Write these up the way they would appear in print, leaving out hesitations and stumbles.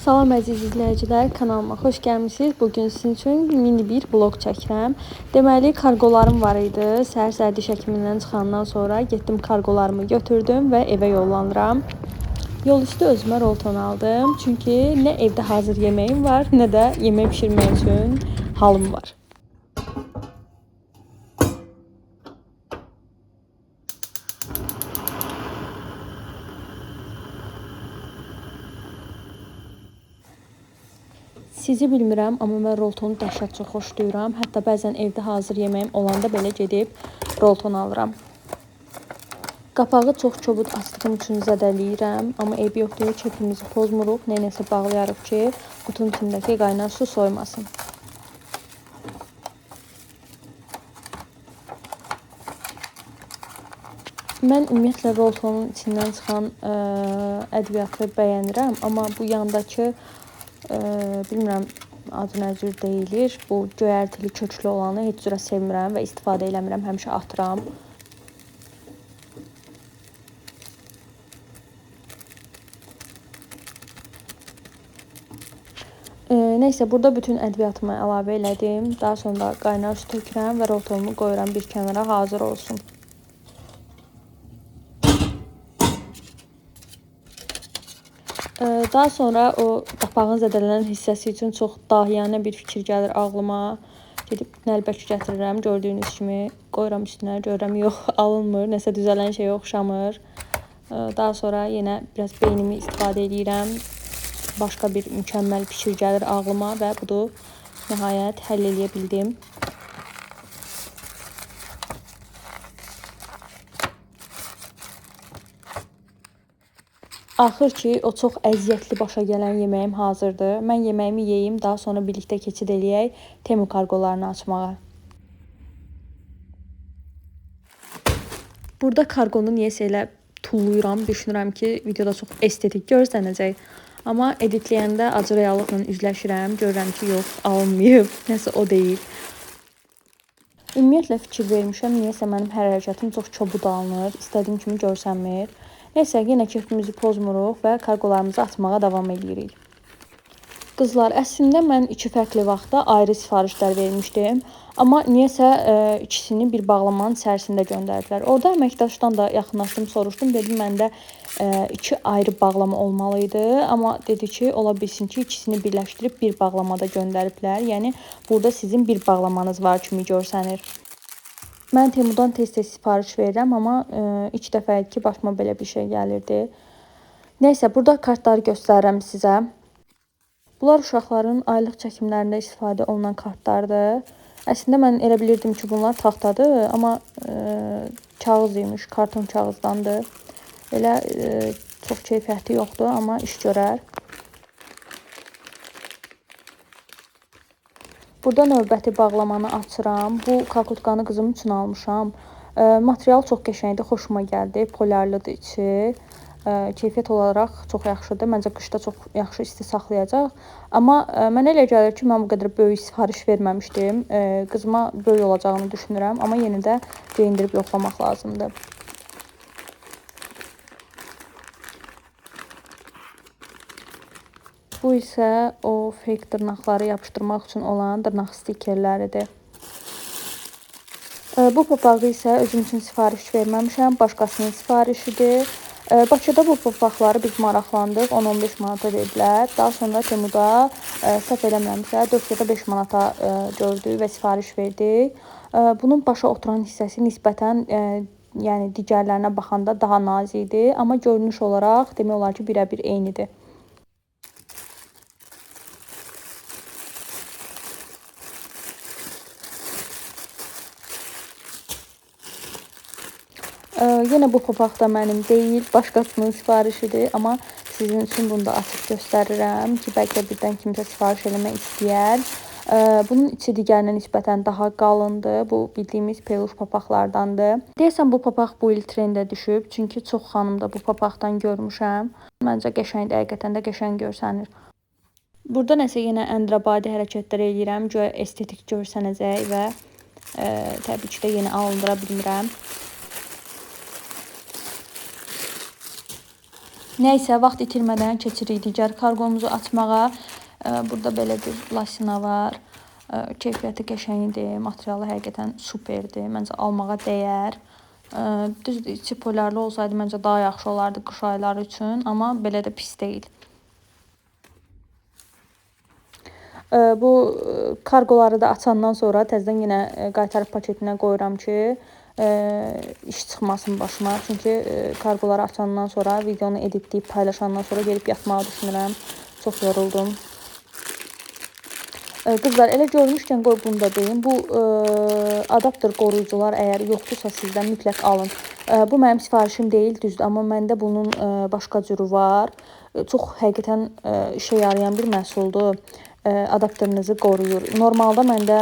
Salam əziz izləyicilər, kanalıma xoş gəlmisiniz. Bugün sizin üçün mini bir vlog çəkirəm. Deməli, kargolarım var idi. Səhər-səhər diş həkimindən çıxandan sonra getdim kargolarımı götürdüm və evə yollanıram. Yol üstü özümə rolton aldım. Çünki nə evdə hazır yeməyim var, nə də yemək pişirmək üçün halım var. Sizi bilmirəm, amma mən roltonu dəhşət çox xoşlayıram. Hətta bəzən evdə hazır yeməyim olanda belə gedib rolton alıram. Qapağı çox kobud açdığım üçün zədələyirəm, amma eybi yoxdur, çöpümüzü pozmuruq, nəyəsə bağlayarıq ki, qutunun içindəki qaynar su soymasın. Mən ümumiyyətlə roltonun içindən çıxan ədviyyatı bəyənirəm, amma bu yandakı bilmirəm adı nə cür deyilir. Bu göyərtili köklü olanı heç cürə sevmirəm və istifadə eləmirəm, həmişə atıram. Nəysə, burada bütün ədviyyatımı əlavə elədim. Daha sonra qaynar su tökürəm və roltonumu qoyuram bir kənara hazır olsun. Daha sonra o qapağın zədələnən hissəsi üçün çox dahiyanə bir fikir gəlir ağlıma. Gedib nəlbək gətirirəm, gördüyünüz kimi qoyuram üstünə, görürəm yox, alınmır, nəsə düzələn şeyə oxşamır. Daha sonra yenə biraz beynimi istifadə edirəm. Başqa bir mükəmməl fikir gəlir ağlıma və budur, nəhayət həll eləyə bildim. Axır ki, o çox əziyyətli başa gələn yeməyim hazırdır. Mən yeməyimi yeyim, daha sonra birlikdə keçid eləyək Temu kargolarını açmağa. Burada kargonu niyəsə elə tulluyuram, düşünürəm ki, videoda çox estetik görsənəcək. Amma editləyəndə acı reallıqla üzləşirəm, görürəm ki, yox, alınmayıb, nəsə o deyil. Ümumiyyətlə fikir vermişəm, niyəsə mənim hər hərəkətim çox kobud alınır, istədiyim kimi görsənmir. Nəysə, yenə keyfimizi pozmuruq və kargolarımızı açmağa davam edirik. Qızlar, əslində mən 2 fərqli vaxtda ayrı sifarişlər vermişdim. Amma niyəsə ikisini bir bağlamanın içərisində göndərdilər. Orada əməkdaşdan da yaxınlaşdım, soruşdum. Dedim, məndə 2 ayrı bağlama olmalı idi. Amma dedi ki, ola bilsin ki, ikisini birləşdirib bir bağlamada göndəriblər. Yəni, burada sizin bir bağlamanız var kimi görsənir. Mən Temudan tez-tez sifariş verirəm, amma ilk dəfə idi ki, başıma belə bir şey gəlirdi. Nəysə, burada kartları göstərirəm sizə. Bunlar uşaqların aylıq çəkimlərində istifadə olunan kartlardır. Əslində mən elə bilirdim ki, bunlar taxtadır, amma kağız imiş, karton kağızdandır. Elə çox keyfiyyəti yoxdur, amma iş görər. Burada növbəti bağlamanı açıram. Bu kakutkanı qızım üçün almışam. Material çox qəşəngdir, xoşuma gəldi. Polyarlıdır içi. Keyfiyyət olaraq çox yaxşıdır. Məncə qışda çox yaxşı isti saxlayacaq. Amma mənə elə gəlir ki, mən bu qədər böyük sifariş verməmişdim. Qızıma böyük olacağını düşünürəm. Amma yenə də geyindirib yoxlamaq lazımdır. Bu isə o fake dırnaqları yapışdırmaq üçün olan dırnaq stikerləridir. Bu papağı isə özüm üçün sifariş verməmişəm, başqasının sifarişidir. Bakıda bu papaqları biz maraqlandıq, 10-15 manata verdilər. Daha sonra Temuda səhv eləmirəmsə 4 ya da 5 manata gördük və sifariş verdik. Bunun başa oturan hissəsi nisbətən yəni digərlərinə baxanda daha nazikdir, amma görünüş olaraq demək olar ki, birə-bir eynidir. Yenə bu papaq da mənim deyil, başqasının sifarişidir, amma sizin üçün bunu da açıb göstərirəm ki, bəlkə birdən kimsə sifariş eləmək istəyər. Bunun içi digərinə nisbətən daha qalındır. Bu bildiyimiz peluş papaqlardandır. Deyəsən bu papaq bu il trendə düşüb, çünki çox xanımda bu papaqdan görmüşəm. Məncə qəşəngdir, həqiqətən də qəşəng görsənir. Burada nəsə yenə əndrabadi hərəkətlər eləyirəm, göyə estetik görsənəcək və təbii ki də yenə alındıra bilmirəm. Nəysə, vaxt itirmədən keçirik digər kargomuzu açmağa. Burada belə bir lasina var. Keyfiyyəti qəşəngdir, materialı həqiqətən superdir. Məncə almağa dəyər. Düzdür, içi polyarlı olsaydı məncə daha yaxşı olardı qış ayları üçün, amma belə də pis deyil. Bu kargoları da açandan sonra təzədən yenə qaytarıb paketinə qoyuram ki, iş çıxmasın başıma. Çünki kargoları açandan sonra, videonu editləyib paylaşandan sonra gelib yatmağı düşünürəm. Çox yoruldum. Qızlar, elə görmüşkən qoy bunu da deyim. Bu adapter qoruyucular əgər yoxdursa sizdə mütləq alın. Bu mənim sifarişim deyil, düzdür, amma məndə bunun başqa cürü var. Çox həqiqətən işə yarayan bir məhsuldur. Adapterinizi qoruyur. Normalda məndə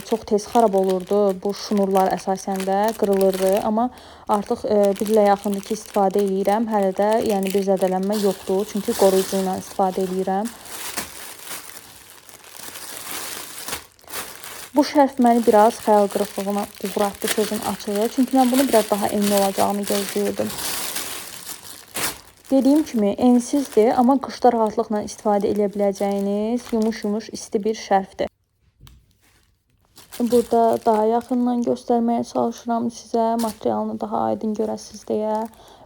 çox tez xarab olurdu. Bu şnurlar əsasən də qırılırdı, amma artıq bir ilə yaxındır ki, istifadə edirəm. Hələ də yəni bir zədələnmə yoxdur, çünki qoruyucu ilə istifadə edirəm. Bu şərf məni biraz xəyal qırıqlığına uğratdı sözün açığı. Çünki mən bunu biraz daha enli olacağını gözləyirdim. Dediyim kimi ensizdir, amma qışda rahatlıqla istifadə edə biləcəyiniz yumuş-yumuş isti bir şərfdir. Burada daha yaxından göstərməyə çalışıram sizə, materialını daha aydın görəsiniz deyə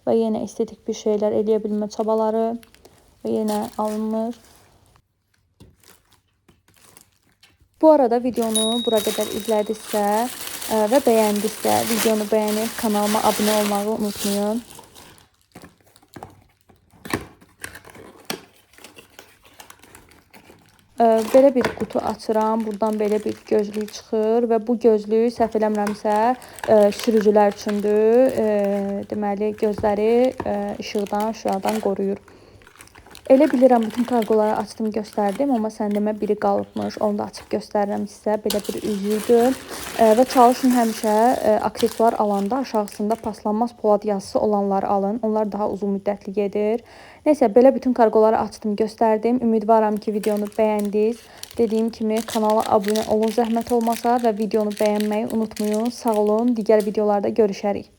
və yenə estetik bir şeylər eləyə bilmə çabaları və yenə alınmır. Bu arada videonu bura qədər izlədinizsə və bəyəndinizsə, videonu bəyənib kanalıma abunə olmağı unutmayın. Belə bir qutu açıram. Buradan belə bir gözlük çıxır və bu gözlük səhv eləmirəmsə sürücülər üçündür. Deməli gözləri işıqdan, şüadan qoruyur. Elə bilirəm bütün kargoları açdım, göstərdim, amma səndəmə biri qalıbmış. Onu da açıb göstərirəm sizə. Belə bir üzüydü. Və çalışın həmişə aksesuar alanda aşağısında paslanmaz polad yazısı olanları alın. Onlar daha uzun müddətli gedir. Nəysə, belə bütün kargoları açdım, göstərdim. Ümidvaram ki, videonu bəyəndiniz. Dediyim kimi kanala abunə olun zəhmət olmasa və videonu bəyənməyi unutmayın. Sağ olun. Digər videolarda görüşərik.